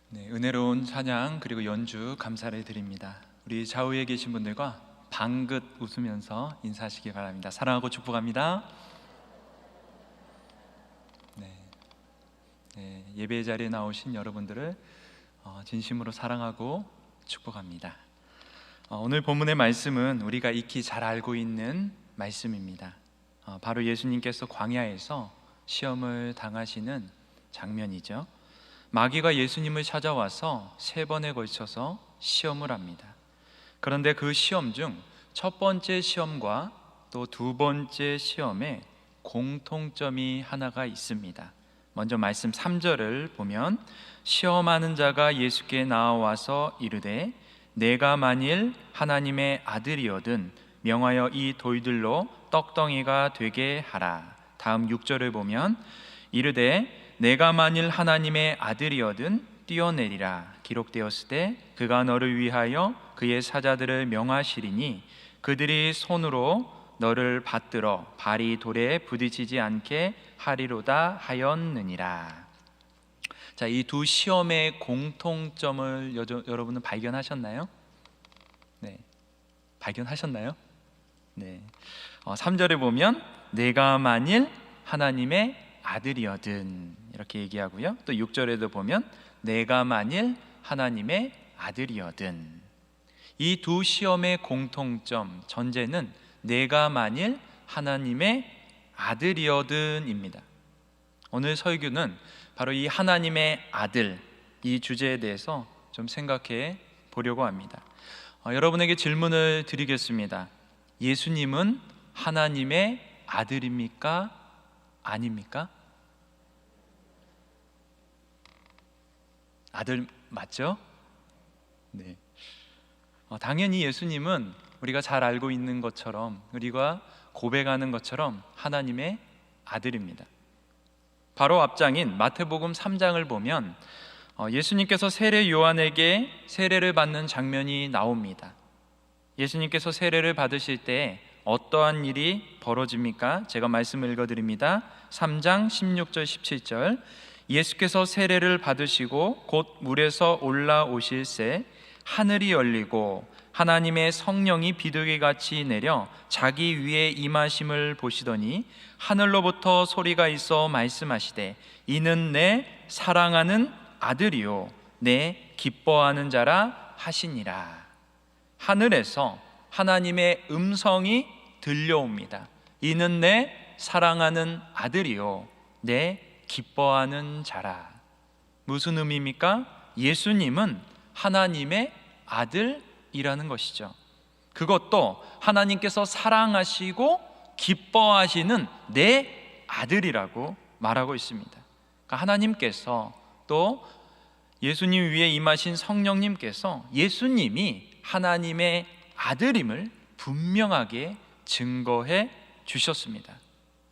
네, 은혜로운 찬양 그리고 연주 감사를 드립니다. 우리 좌우에 계신 분들과 방긋 웃으면서 인사하시기 바랍니다. 사랑하고 축복합니다. 예배 자리에 나오신 여러분들을 진심으로 사랑하고 축복합니다. 오늘 본문의 말씀은 우리가 익히 잘 알고 있는 말씀입니다. 바로 예수님께서 광야에서 시험을 당하시는 장면이죠. 마귀가 예수님을 찾아와서 3번에 걸쳐서 시험을 합니다. 그런데 그 시험 중 첫 번째 시험과 또 두 번째 시험에 공통점이 하나가 있습니다. 먼저 말씀 3절을 보면 시험하는 자가 예수께 나와서 이르되 내가 만일 하나님의 아들이거든 명하여 이 돌들로 떡덩이가 되게 하라. 다음 6절을 보면 이르되 내가 만일 하나님의 아들이거든 뛰어내리라. 기록되었으되 그가 너를 위하여 그의 사자들을 명하시리니 그들이 손으로 너를 받들어 발이 돌에 부딪히지 않게 하리로다 하였느니라. 자, 이 두 시험의 공통점을 여러분은 발견하셨나요? 네, 발견하셨나요? 네. 3절에 보면 내가 만일 하나님의 아들이거든 이렇게 얘기하고요. 또 6절에도 보면 내가 만일 하나님의 아들이거든. 이 두 시험의 공통점, 전제는 내가 만일 하나님의 아들이거든입니다. 오늘 설교는 바로 이 하나님의 아들, 이 주제에 대해서 좀 생각해 보려고 합니다. 여러분에게 질문을 드리겠습니다. 예수님은 하나님의 아들입니까? 아닙니까? 아들 맞죠? 네. 당연히 예수님은 우리가 잘 알고 있는 것처럼, 우리가 고백하는 것처럼 하나님의 아들입니다. 바로 앞장인 마태복음 3장을 보면 예수님께서 세례 요한에게 세례를 받는 장면이 나옵니다. 예수님께서 세례를 받으실 때 어떠한 일이 벌어집니까? 제가 말씀을 읽어드립니다. 3장 16절 17절 예수께서 세례를 받으시고 곧 물에서 올라오실새 하늘이 열리고 하나님의 성령이 비둘기같이 내려 자기 위에 임하심을 보시더니 하늘로부터 소리가 있어 말씀하시되 이는 내 사랑하는 아들이요 내 기뻐하는 자라 하시니라. 하늘에서 하나님의 음성이 들려옵니다. 이는 내 사랑하는 아들이요 내 기뻐하는 자라. 무슨 의미입니까? 예수님은 하나님의 아들이라는 것이죠. 그것도 하나님께서 사랑하시고 기뻐하시는 내 아들이라고 말하고 있습니다. 그러니까 하나님께서 또 예수님 위에 임하신 성령님께서 예수님이 하나님의 아들임을 분명하게 증거해 주셨습니다.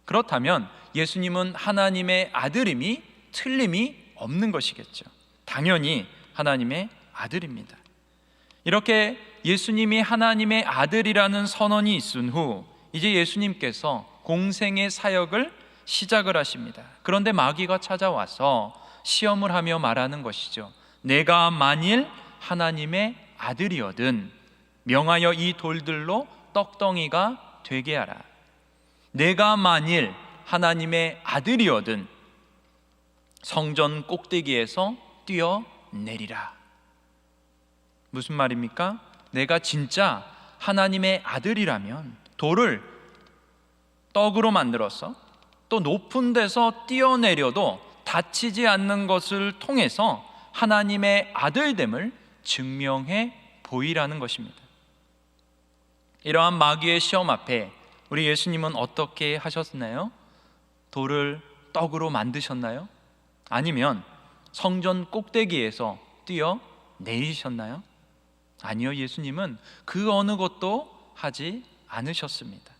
그렇다면 예수님은 하나님의 아들임이 틀림이 없는 것이겠죠. 당연히 하나님의 아들입니다. 이렇게 예수님이 하나님의 아들이라는 선언이 있은 후 이제 예수님께서 공생의 사역을 시작을 하십니다. 그런데 마귀가 찾아와서 시험을 하며 말하는 것이죠. 내가 만일 하나님의 아들이거든 명하여 이 돌들로 떡덩이가 되게 하라. 내가 만일 하나님의 아들이거든 성전 꼭대기에서 뛰어내리라. 무슨 말입니까? 내가 진짜 하나님의 아들이라면 돌을 떡으로 만들어서 또 높은 데서 뛰어내려도 다치지 않는 것을 통해서 하나님의 아들됨을 증명해 보이라는 것입니다. 이러한 마귀의 시험 앞에 우리 예수님은 어떻게 하셨나요? 돌을 떡으로 만드셨나요? 아니면 성전 꼭대기에서 뛰어내리셨나요? 아니요, 예수님은 그 어느 것도 하지 않으셨습니다.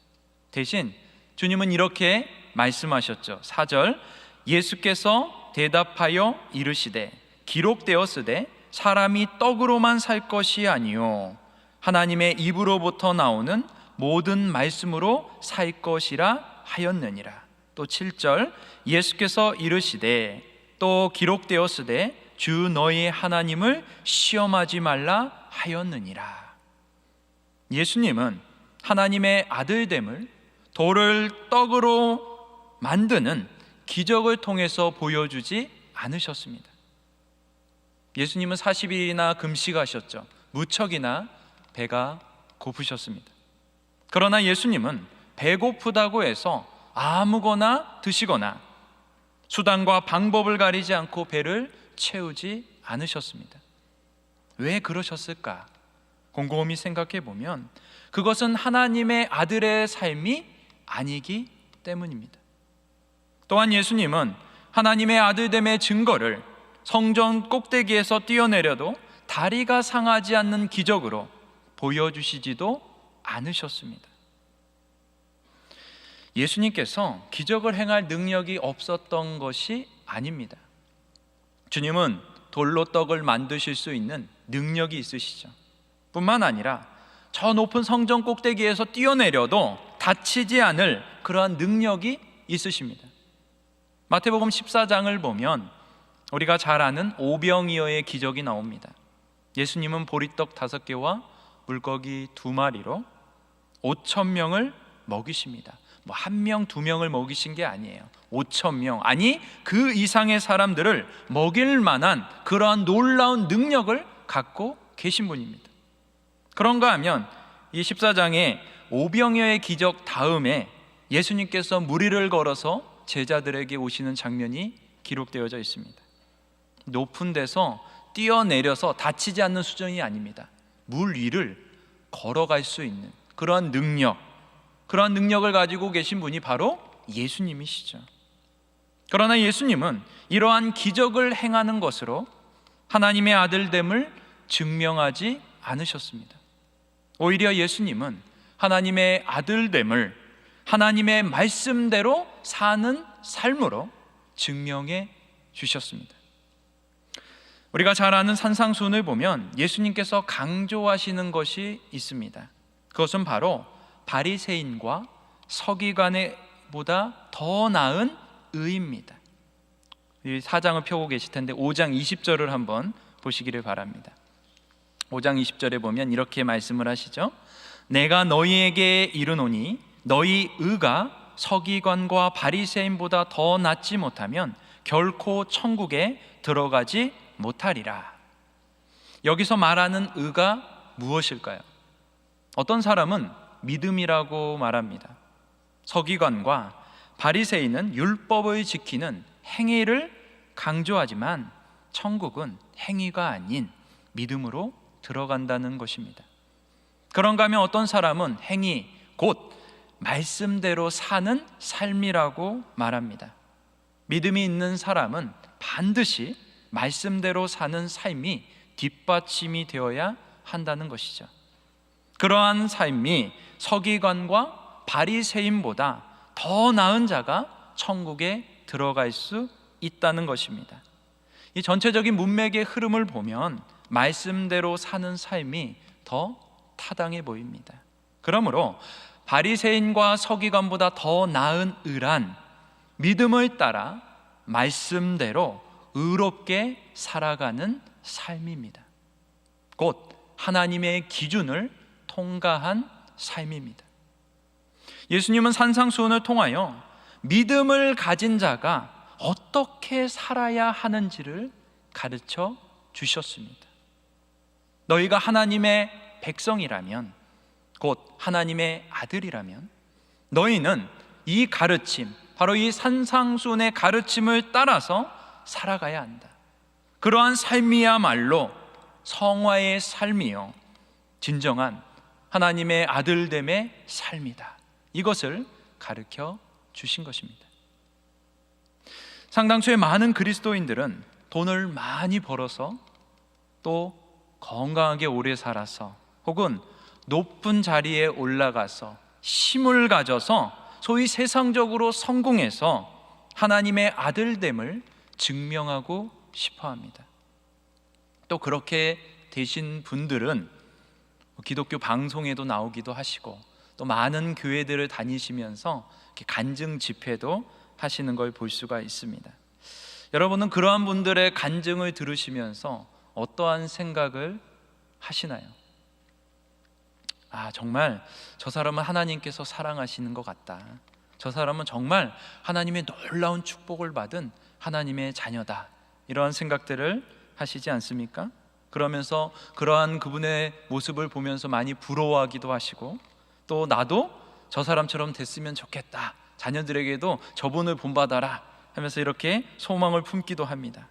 대신 주님은 이렇게 말씀하셨죠. 4절 예수께서 대답하여 이르시되 기록되었으되 사람이 떡으로만 살 것이 아니요 하나님의 입으로부터 나오는 모든 말씀으로 살 것이라 하였느니라. 또 7절 예수께서 이르시되 또 기록되었으되 주 너희 하나님을 시험하지 말라 하였느니라. 예수님은 하나님의 아들됨을 돌을 떡으로 만드는 기적을 통해서 보여주지 않으셨습니다. 예수님은 40일이나 금식하셨죠. 무척이나 배가 고프셨습니다. 그러나 예수님은 배고프다고 해서 아무거나 드시거나 수단과 방법을 가리지 않고 배를 채우지 않으셨습니다. 왜 그러셨을까? 곰곰이 생각해 보면 그것은 하나님의 아들의 삶이 아니기 때문입니다. 또한 예수님은 하나님의 아들됨의 증거를 성전 꼭대기에서 뛰어내려도 다리가 상하지 않는 기적으로 보여주시지도 않으셨습니다. 예수님께서 기적을 행할 능력이 없었던 것이 아닙니다. 주님은 돌로 떡을 만드실 수 있는 능력이 있으시죠. 뿐만 아니라 저 높은 성전 꼭대기에서 뛰어내려도 다치지 않을 그러한 능력이 있으십니다. 마태복음 14장을 보면 우리가 잘 아는 오병이어의 기적이 나옵니다. 예수님은 보리떡 5개와 물고기 2마리로 5,000명을 먹이십니다. 뭐 1명, 2명을 먹이신 게 아니에요. 5,000명, 아니 그 이상의 사람들을 먹일 만한 그러한 놀라운 능력을 갖고 계신 분입니다. 그런가 하면 이 14장의 오병이어의 기적 다음에 예수님께서 무리를 걸어서 제자들에게 오시는 장면이 기록되어져 있습니다. 높은 데서 뛰어내려서 다치지 않는 수준이 아닙니다. 물 위를 걸어갈 수 있는 그러한 능력을 가지고 계신 분이 바로 예수님이시죠. 그러나 예수님은 이러한 기적을 행하는 것으로 하나님의 아들됨을 증명하지 않으셨습니다. 오히려 예수님은 하나님의 아들됨을 하나님의 말씀대로 사는 삶으로 증명해 주셨습니다. 우리가 잘 아는 산상수훈을 보면 예수님께서 강조하시는 것이 있습니다. 그것은 바로 바리새인과 서기관보다 더 나은 의입니다. 이 사장을 펴고 계실 텐데 5장 20절을 한번 보시기를 바랍니다. 5장 20절에 보면 이렇게 말씀을 하시죠. 내가 너희에게 이르노니 너희 의가 서기관과 바리새인보다 더 낫지 못하면 결코 천국에 들어가지 못하리라. 여기서 말하는 의가 무엇일까요? 어떤 사람은 믿음이라고 말합니다. 서기관과 바리새인은 율법을 지키는 행위를 강조하지만 천국은 행위가 아닌 믿음으로 들어간다는 것입니다. 그런가 하면 어떤 사람은 행위, 곧 말씀대로 사는 삶이라고 말합니다. 믿음이 있는 사람은 반드시 말씀대로 사는 삶이 뒷받침이 되어야 한다는 것이죠. 그러한 삶이 서기관과 바리새인보다 더 나은 자가 천국에 들어갈 수 있다는 것입니다. 이 전체적인 문맥의 흐름을 보면 말씀대로 사는 삶이 더 타당해 보입니다. 그러므로 바리새인과 서기관보다 더 나은 의란 믿음을 따라 말씀대로 의롭게 살아가는 삶입니다. 곧 하나님의 기준을 통과한 삶입니다. 예수님은 산상수훈을 통하여 믿음을 가진 자가 어떻게 살아야 하는지를 가르쳐 주셨습니다. 너희가 하나님의 백성이라면, 곧 하나님의 아들이라면 너희는 이 가르침, 바로 이 산상수훈의 가르침을 따라서 살아가야 한다. 그러한 삶이야말로 성화의 삶이요 진정한 하나님의 아들됨의 삶이다. 이것을 가르쳐 주신 것입니다. 상당수의 많은 그리스도인들은 돈을 많이 벌어서 또 건강하게 오래 살아서 혹은 높은 자리에 올라가서 힘을 가져서 소위 세상적으로 성공해서 하나님의 아들됨을 증명하고 싶어 합니다. 또 그렇게 되신 분들은 기독교 방송에도 나오기도 하시고 또 많은 교회들을 다니시면서 간증 집회도 하시는 걸 볼 수가 있습니다. 여러분은 그러한 분들의 간증을 들으시면서 어떠한 생각을 하시나요? 정말 저 사람은 하나님께서 사랑하시는 것 같다. 저 사람은 정말 하나님의 놀라운 축복을 받은 하나님의 자녀다. 이러한 생각들을 하시지 않습니까? 그러면서 그러한 그분의 모습을 보면서 많이 부러워하기도 하시고, 또 나도 저 사람처럼 됐으면 좋겠다, 자녀들에게도 저분을 본받아라 하면서 이렇게 소망을 품기도 합니다.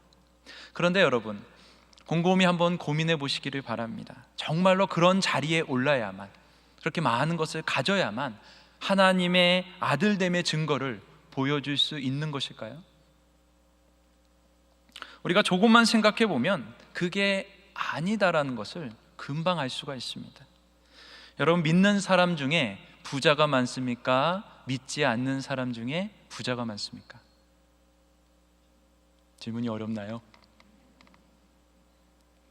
그런데 여러분, 곰곰이 한번 고민해 보시기를 바랍니다. 정말로 그런 자리에 올라야만, 그렇게 많은 것을 가져야만 하나님의 아들됨의 증거를 보여줄 수 있는 것일까요? 우리가 조금만 생각해 보면 그게 아니다라는 것을 금방 알 수가 있습니다. 여러분, 믿는 사람 중에 부자가 많습니까? 믿지 않는 사람 중에 부자가 많습니까? 질문이 어렵나요?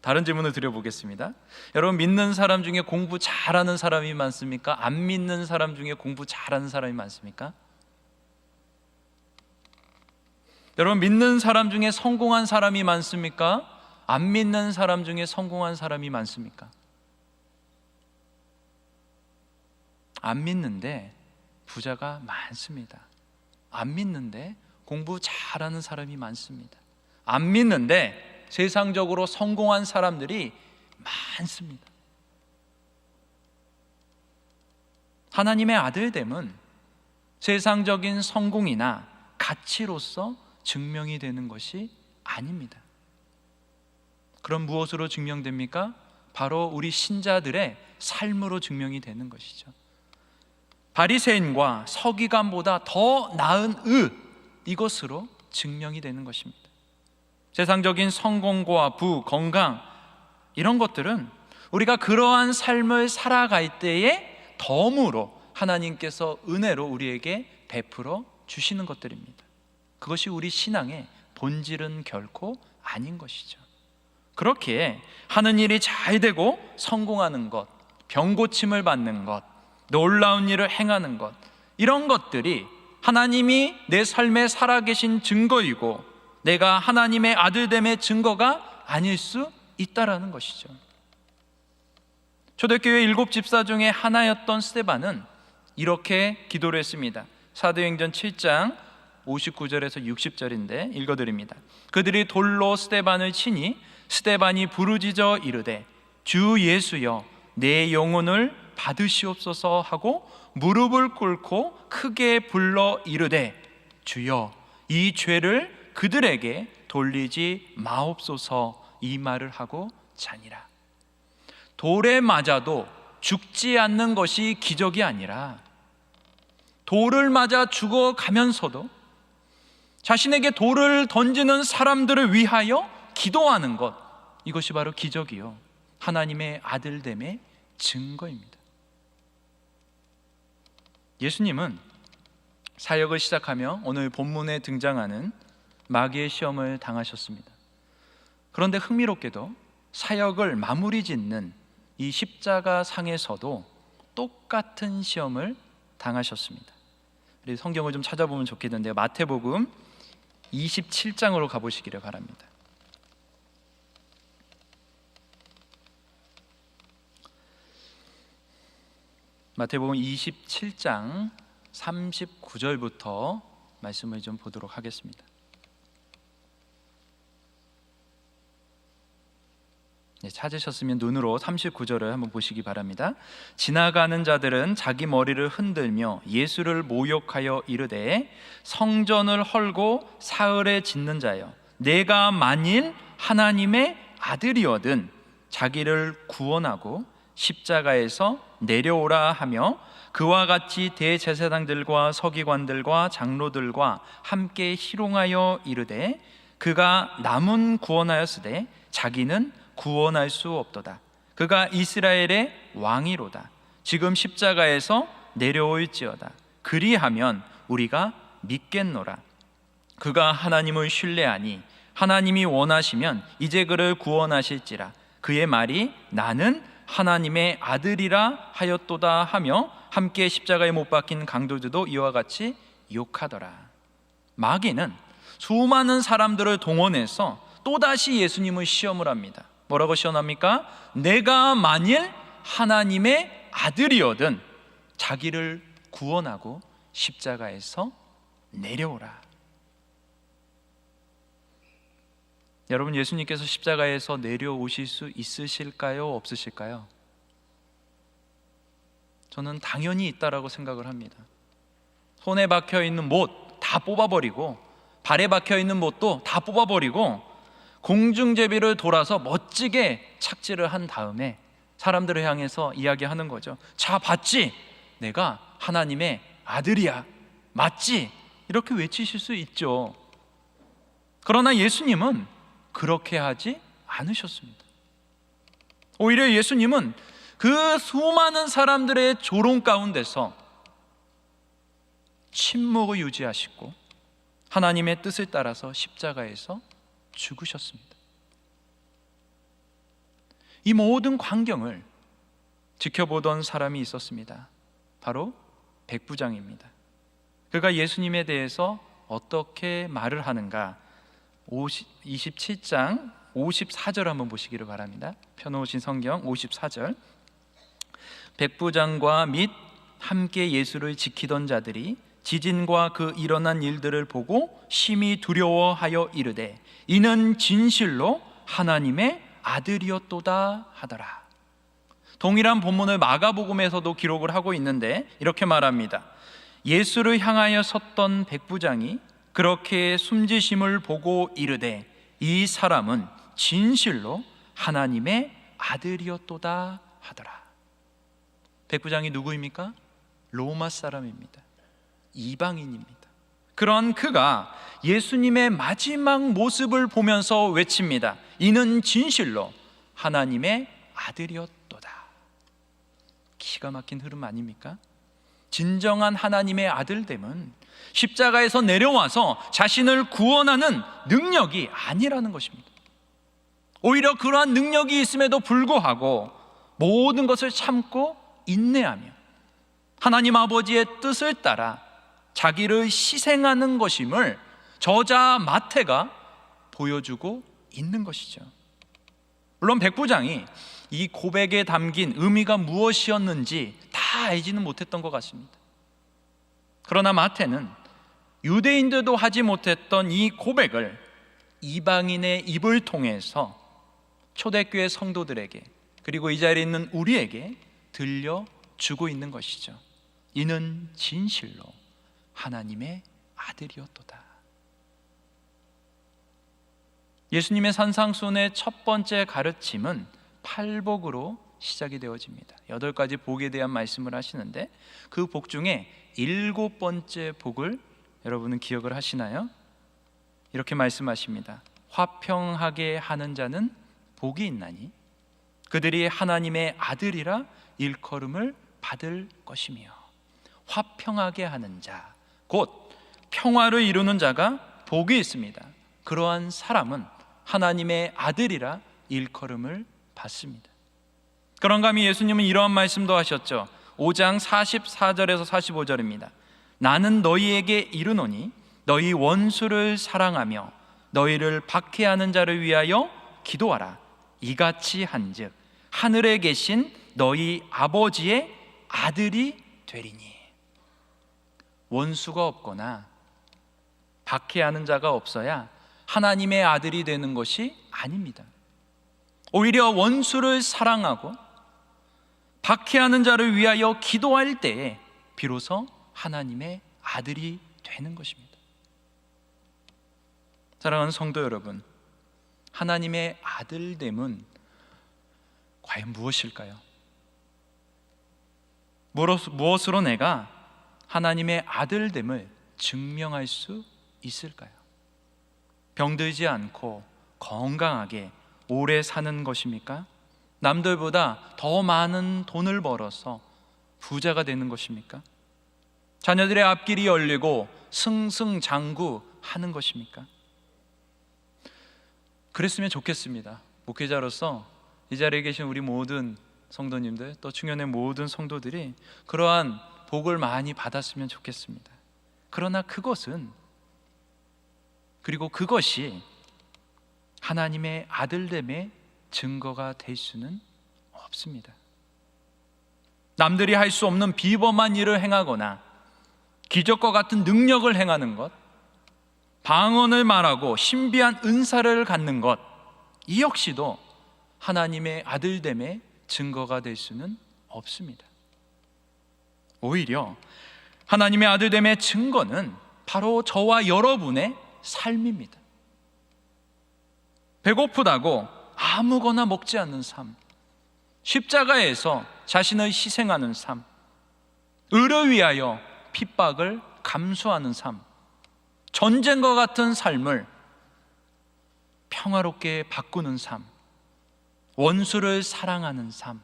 다른 질문을 드려보겠습니다. 여러분, 믿는 사람 중에 공부 잘하는 사람이 많습니까? 안 믿는 사람 중에 공부 잘하는 사람이 많습니까? 여러분, 믿는 사람 중에 성공한 사람이 많습니까? 안 믿는 사람 중에 성공한 사람이 많습니까? 안 믿는데 부자가 많습니다. 안 믿는데 공부 잘하는 사람이 많습니다. 안 믿는데 세상적으로 성공한 사람들이 많습니다. 하나님의 아들됨은 세상적인 성공이나 가치로서 증명이 되는 것이 아닙니다. 그럼 무엇으로 증명됩니까? 바로 우리 신자들의 삶으로 증명이 되는 것이죠. 바리새인과 서기관보다 더 나은 이것으로 증명이 되는 것입니다. 세상적인 성공과 부, 건강, 이런 것들은 우리가 그러한 삶을 살아갈 때에 덤으로 하나님께서 은혜로 우리에게 베풀어 주시는 것들입니다. 그것이 우리 신앙의 본질은 결코 아닌 것이죠. 그렇기에 하는 일이 잘 되고 성공하는 것, 병 고침을 받는 것, 놀라운 일을 행하는 것, 이런 것들이 하나님이 내 삶에 살아계신 증거이고 내가 하나님의 아들됨의 증거가 아닐 수 있다라는 것이죠. 초대교회 7집사 중에 하나였던 스데반은 이렇게 기도를 했습니다. 사도행전 7장 59절에서 60절인데 읽어드립니다. 그들이 돌로 스데반을 치니 스데반이 부르짖어 이르되 주 예수여 내 영혼을 받으시옵소서 하고 무릎을 꿇고 크게 불러 이르되 주여 이 죄를 그들에게 돌리지 마옵소서, 이 말을 하고 자니라. 돌에 맞아도 죽지 않는 것이 기적이 아니라 돌을 맞아 죽어가면서도 자신에게 돌을 던지는 사람들을 위하여 기도하는 것, 이것이 바로 기적이요 하나님의 아들됨의 증거입니다. 예수님은 사역을 시작하며 오늘 본문에 등장하는 마귀의 시험을 당하셨습니다. 그런데 흥미롭게도 사역을 마무리 짓는 이 십자가 상에서도 똑같은 시험을 당하셨습니다. 우리 성경을 좀 찾아보면 좋겠는데요, 마태복음 27장으로 가보시기를 바랍니다. 마태복음 27장 39절부터 말씀을 좀 보도록 하겠습니다. 찾으셨으면 눈으로 39절을 한번 보시기 바랍니다. 지나가는 자들은 자기 머리를 흔들며 예수를 모욕하여 이르되 성전을 헐고 사흘에 짓는 자여 내가 만일 하나님의 아들이거든 자기를 구원하고 십자가에서 내려오라 하며 그와 같이 대제사장들과 서기관들과 장로들과 함께 희롱하여 이르되 그가 남은 구원하였으되 자기는 구원할 수 없도다. 그가 이스라엘의 왕이로다. 지금 십자가에서 내려올지어다. 그리하면 우리가 믿겠노라. 그가 하나님을 신뢰하니 하나님이 원하시면 이제 그를 구원하실지라. 그의 말이 나는 하나님의 아들이라 하였도다 하며 함께 십자가에 못 박힌 강도들도 이와 같이 욕하더라. 마귀는 수많은 사람들을 동원해서 또다시 예수님을 시험을 합니다. 뭐라고 시험합니까? 내가 만일 하나님의 아들이거든 자기를 구원하고 십자가에서 내려오라. 여러분, 예수님께서 십자가에서 내려오실 수 있으실까요? 없으실까요? 저는 당연히 있다라고 생각을 합니다. 손에 박혀있는 못 다 뽑아버리고 발에 박혀있는 못도 다 뽑아버리고 공중제비를 돌아서 멋지게 착지를 한 다음에 사람들을 향해서 이야기하는 거죠. 자, 봤지? 내가 하나님의 아들이야. 맞지? 이렇게 외치실 수 있죠. 그러나 예수님은 그렇게 하지 않으셨습니다. 오히려 예수님은 그 수많은 사람들의 조롱 가운데서 침묵을 유지하시고 하나님의 뜻을 따라서 십자가에서 죽으셨습니다. 이 모든 광경을 지켜보던 사람이 있었습니다. 바로 백부장입니다. 그가 예수님에 대해서 어떻게 말을 하는가, 27장 54절 한번 보시기를 바랍니다. 펴놓으신 성경 54절. 백부장과 및 함께 예수를 지키던 자들이 지진과 그 일어난 일들을 보고 심히 두려워하여 이르되 이는 진실로 하나님의 아들이었도다 하더라. 동일한 본문을 마가복음에서도 기록을 하고 있는데 이렇게 말합니다. 예수를 향하여 섰던 백부장이 그렇게 숨지심을 보고 이르되 이 사람은 진실로 하나님의 아들이었도다 하더라. 백부장이 누구입니까? 로마 사람입니다. 이방인입니다. 그런 그가 예수님의 마지막 모습을 보면서 외칩니다. 이는 진실로 하나님의 아들이었도다. 기가 막힌 흐름 아닙니까? 진정한 하나님의 아들됨은 십자가에서 내려와서 자신을 구원하는 능력이 아니라는 것입니다. 오히려 그러한 능력이 있음에도 불구하고 모든 것을 참고 인내하며 하나님 아버지의 뜻을 따라 자기를 희생하는 것임을 저자 마태가 보여주고 있는 것이죠. 물론 백부장이 이 고백에 담긴 의미가 무엇이었는지 다 알지는 못했던 것 같습니다. 그러나 마태는 유대인들도 하지 못했던 이 고백을 이방인의 입을 통해서 초대교회 성도들에게 그리고 이 자리에 있는 우리에게 들려주고 있는 것이죠. 이는 진실로 하나님의 아들이었도다. 예수님의 산상수훈의 첫 번째 가르침은 팔복으로 시작이 되어집니다. 8가지 복에 대한 말씀을 하시는데 그 복 중에 7번째 복을 여러분은 기억을 하시나요? 이렇게 말씀하십니다. 화평하게 하는 자는 복이 있나니 그들이 하나님의 아들이라 일컬음을 받을 것이며. 화평하게 하는 자, 곧 평화를 이루는 자가 복이 있습니다. 그러한 사람은 하나님의 아들이라 일컬음을 받습니다. 그런가 하면 예수님은 이러한 말씀도 하셨죠. 5장 44절에서 45절입니다. 나는 너희에게 이르노니 너희 원수를 사랑하며 너희를 박해하는 자를 위하여 기도하라. 이같이 한즉 하늘에 계신 너희 아버지의 아들이 되리니. 원수가 없거나 박해하는 자가 없어야 하나님의 아들이 되는 것이 아닙니다. 오히려 원수를 사랑하고 박해하는 자를 위하여 기도할 때에 비로소 하나님의 아들이 되는 것입니다. 사랑하는 성도 여러분, 하나님의 아들됨은 과연 무엇일까요? 무엇으로 내가 하나님의 아들됨을 증명할 수 있을까요? 병들지 않고 건강하게 오래 사는 것입니까? 남들보다 더 많은 돈을 벌어서 부자가 되는 것입니까? 자녀들의 앞길이 열리고 승승장구하는 것입니까? 그랬으면 좋겠습니다. 목회자로서 이 자리에 계신 우리 모든 성도님들, 또 충현의 모든 성도들이 그러한 복을 많이 받았으면 좋겠습니다. 그러나 그것은 그리고 그것이 하나님의 아들됨의 증거가 될 수는 없습니다. 남들이 할 수 없는 비범한 일을 행하거나 기적과 같은 능력을 행하는 것, 방언을 말하고 신비한 은사를 갖는 것, 이 역시도 하나님의 아들됨의 증거가 될 수는 없습니다. 오히려 하나님의 아들됨의 증거는 바로 저와 여러분의 삶입니다. 배고프다고 아무거나 먹지 않는 삶, 십자가에서 자신을 희생하는 삶, 의를 위하여 핍박을 감수하는 삶, 전쟁과 같은 삶을 평화롭게 바꾸는 삶, 원수를 사랑하는 삶,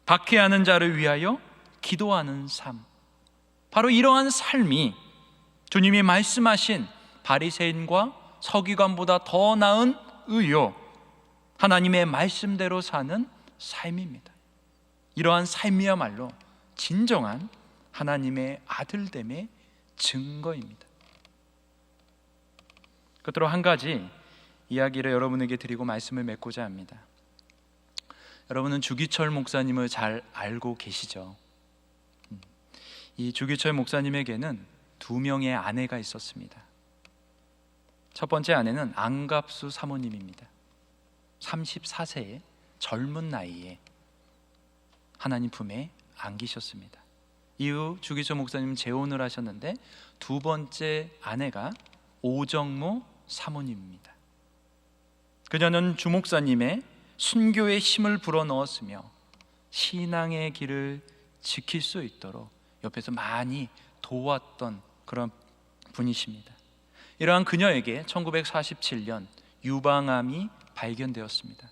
박해하는 자를 위하여 기도하는 삶, 바로 이러한 삶이 주님이 말씀하신 바리새인과 서기관보다 더 나은 의요, 하나님의 말씀대로 사는 삶입니다. 이러한 삶이야말로 진정한 하나님의 아들됨의 증거입니다. 끝으로 한 가지 이야기를 여러분에게 드리고 말씀을 맺고자 합니다. 여러분은 주기철 목사님을 잘 알고 계시죠? 이 주기철 목사님에게는 2명의 아내가 있었습니다. 첫 번째 아내는 안갑수 사모님입니다. 34세의 젊은 나이에 하나님 품에 안기셨습니다. 이후 주기철 목사님은 재혼을 하셨는데 두 번째 아내가 오정모 사모님입니다. 그녀는 주 목사님의 순교의 힘을 불어넣었으며 신앙의 길을 지킬 수 있도록 옆에서 많이 도왔던 그런 분이십니다. 이러한 그녀에게 1947년 유방암이 발견되었습니다.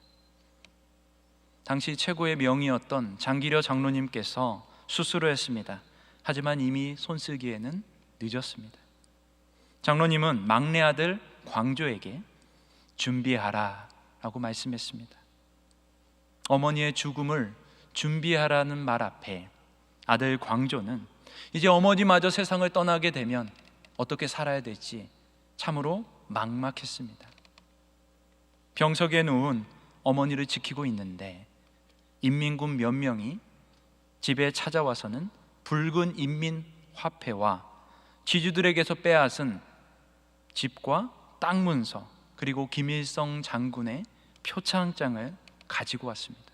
당시 최고의 명의였던 장기려 장로님께서 수술을 했습니다. 하지만 이미 손쓰기에는 늦었습니다. 장로님은 막내 아들 광조에게 준비하라 라고 말씀했습니다. 어머니의 죽음을 준비하라는 말 앞에 아들 광조는 이제 어머니마저 세상을 떠나게 되면 어떻게 살아야 될지 참으로 막막했습니다. 병석에 누운 어머니를 지키고 있는데 인민군 몇 명이 집에 찾아와서는 붉은 인민화폐와 지주들에게서 빼앗은 집과 땅 문서, 그리고 김일성 장군의 표창장을 가지고 왔습니다.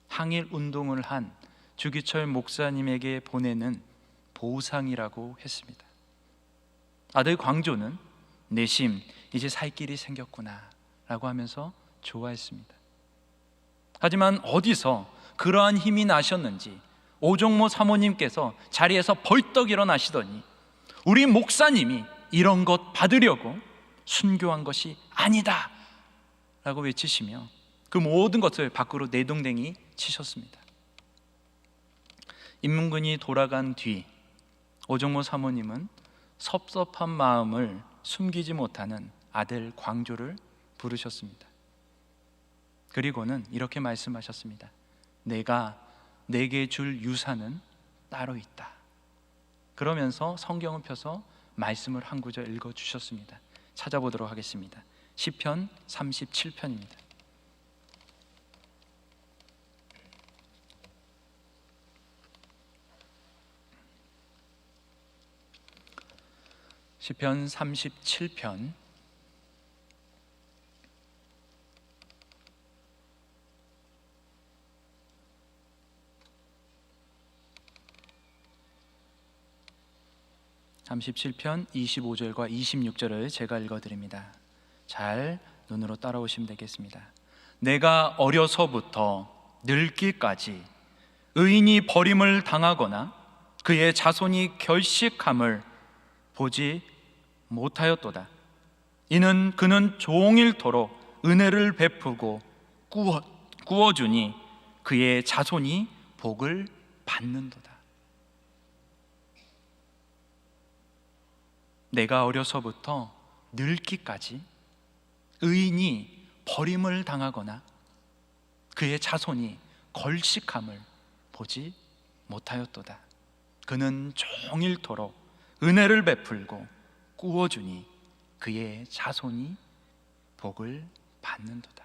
항일 운동을 한 주기철 목사님에게 보내는 보상이라고 했습니다. 아들 광조는 내심 이제 살 길이 생겼구나 라고 하면서 좋아했습니다. 하지만 어디서 그러한 힘이 나셨는지 오종모 사모님께서 자리에서 벌떡 일어나시더니 우리 목사님이 이런 것 받으려고 순교한 것이 아니다 라고 외치시며 그 모든 것을 밖으로 내동댕이 치셨습니다. 인민군이 돌아간 뒤 오종모 사모님은 섭섭한 마음을 숨기지 못하는 아들 광조를 부르셨습니다. 그리고는 이렇게 말씀하셨습니다. 내가 내게 줄 유산은 따로 있다. 그러면서 성경을 펴서 말씀을 한 구절 읽어주셨습니다. 찾아보도록 하겠습니다. 시편 37편입니다. 시편 37편 37편 25절과 26절을 제가 읽어드립니다. 잘 눈으로 따라오시면 되겠습니다. 내가 어려서부터 늙기까지 의인이 버림을 당하거나 그의 자손이 결식함을 보지 못하였도다. 이는 그는 종일토록 은혜를 베푸고 꾸어주니 그의 자손이 복을 받는도다. 내가 어려서부터 늙기까지 의인이 버림을 당하거나 그의 자손이 걸식함을 보지 못하였도다. 그는 종일토록 은혜를 베풀고 꾸어주니 그의 자손이 복을 받는도다.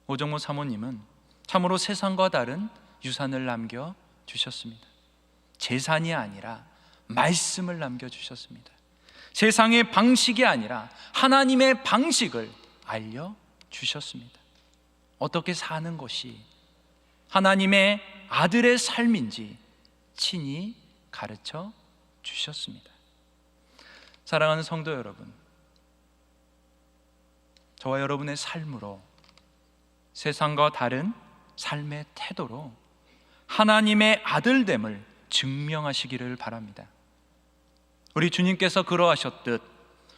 오정모 사모님은 참으로 세상과 다른 유산을 남겨주셨습니다. 재산이 아니라 말씀을 남겨주셨습니다. 세상의 방식이 아니라 하나님의 방식을 알려주셨습니다. 어떻게 사는 것이 하나님의 아들의 삶인지 친히 가르쳐 주셨습니다. 사랑하는 성도 여러분, 저와 여러분의 삶으로, 세상과 다른 삶의 태도로 하나님의 아들됨을 증명하시기를 바랍니다. 우리 주님께서 그러하셨듯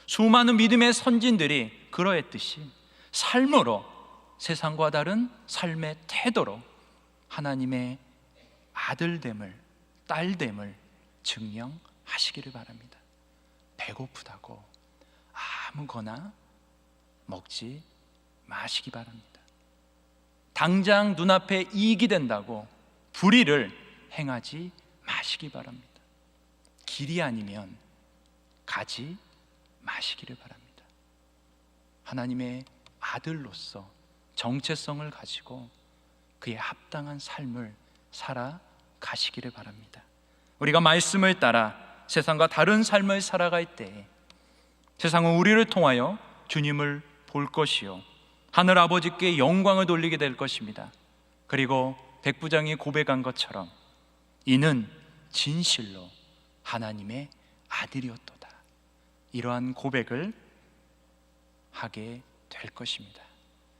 수많은 믿음의 선진들이 그러했듯이 삶으로, 세상과 다른 삶의 태도로 하나님의 아들됨을, 딸됨을 증명하시기를 바랍니다. 배고프다고 아무거나 먹지 마시기 바랍니다. 당장 눈앞에 이익이 된다고 불의를 행하지 마시기 바랍니다. 길이 아니면 가지 마시기를 바랍니다. 하나님의 아들로서 정체성을 가지고 그의 합당한 삶을 살아가시기를 바랍니다. 우리가 말씀을 따라 세상과 다른 삶을 살아갈 때 세상은 우리를 통하여 주님을 볼 것이요 하늘 아버지께 영광을 돌리게 될 것입니다. 그리고 백부장이 고백한 것처럼 이는 진실로 하나님의 아들이었도다. 이러한 고백을 하게 될 것입니다.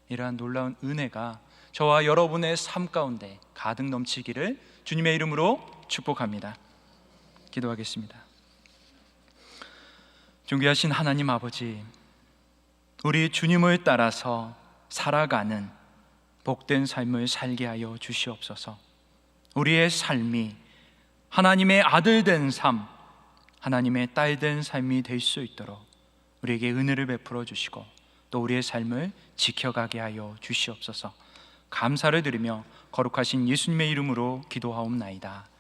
이러한 놀라운 은혜가 저와 여러분의 삶 가운데 가득 넘치기를 주님의 이름으로 축복합니다. 기도하겠습니다. 존귀하신 하나님 아버지, 우리 주님을 따라서 살아가는 복된 삶을 살게 하여 주시옵소서. 우리의 삶이 하나님의 아들 된 삶, 하나님의 딸 된 삶이 될 수 있도록 우리에게 은혜를 베풀어 주시고 또 우리의 삶을 지켜가게 하여 주시옵소서. 감사를 드리며 거룩하신 예수님의 이름으로 기도하옵나이다.